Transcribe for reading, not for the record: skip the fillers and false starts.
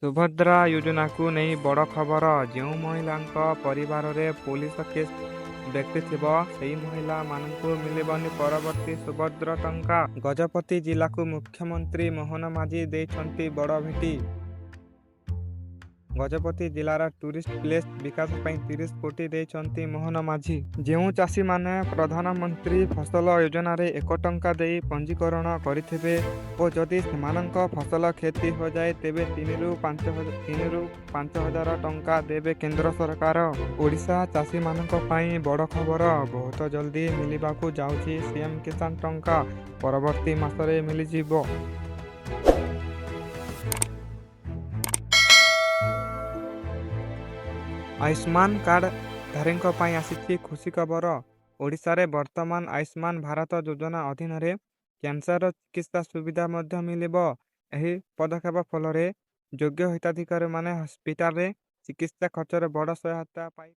ସୁଭଦ୍ରା ଯୋଜନାକୁ ନେଇ ବଡ଼ ଖବର। ଯେଉଁ ମହିଳାଙ୍କ ପରିବାରରେ ପୋଲିସ କେସ୍ ବ୍ୟକ୍ତି ଥିବ ସେହି ମହିଳାମାନଙ୍କୁ ମିଳିବନି ପରବର୍ତ୍ତୀ ସୁଭଦ୍ରା ଟଙ୍କା। ଗଜପତି ଜିଲ୍ଲାକୁ ମୁଖ୍ୟମନ୍ତ୍ରୀ ମୋହନ ମାଝୀ ଦେଇଛନ୍ତି ବଡ଼ ଭେଟି। ଗଜପତି ଜିଲ୍ଲାର ଟୁରିଷ୍ଟ ପ୍ଲେସ୍ ବିକାଶ ପାଇଁ 30 କୋଟି ଦେଇଛନ୍ତି ମୋହନ ମାଝୀ। ଯେଉଁ ଚାଷୀମାନେ ପ୍ରଧାନମନ୍ତ୍ରୀ ଫସଲ ଯୋଜନାରେ 1 ଟଙ୍କା ଦେଇ ପଞ୍ଜୀକରଣ କରିଥିବେ ଓ ଯଦି ସେମାନଙ୍କ ଫସଲ କ୍ଷତି ହୋଇଯାଏ ତେବେ 3ରୁ 5 ହଜାର ଟଙ୍କା ଦେବେ କେନ୍ଦ୍ର ସରକାର। ଓଡ଼ିଶା ଚାଷୀମାନଙ୍କ ପାଇଁ ବଡ଼ ଖବର। ବହୁତ ଜଲ୍ଦି ମିଳିବାକୁ ଯାଉଛି ସିଏମ୍ କିଷାନ ଟଙ୍କା। ପରବର୍ତ୍ତୀ ମାସରେ ମିଳିଯିବ। ଆୟୁଷ୍ମାନ କାର୍ଡ ଧାରୀଙ୍କ ପାଇଁ ଆସିଛି ଖୁସି ଖବର। ଓଡ଼ିଶାରେ ବର୍ତ୍ତମାନ ଆୟୁଷ୍ମାନ ଭାରତ ଯୋଜନା ଅଧୀନରେ କ୍ୟାନ୍ସର ଚିକିତ୍ସା ସୁବିଧା ମଧ୍ୟ ମିଳିବ। ଏହି ପଦକ୍ଷେପ ଫଳରେ ଯୋଗ୍ୟ ହିତାଧିକାରୀମାନେ ହସ୍ପିଟାଲରେ ଚିକିତ୍ସା ଖର୍ଚ୍ଚରେ ବଡ଼ ସହାୟତା ପାଇ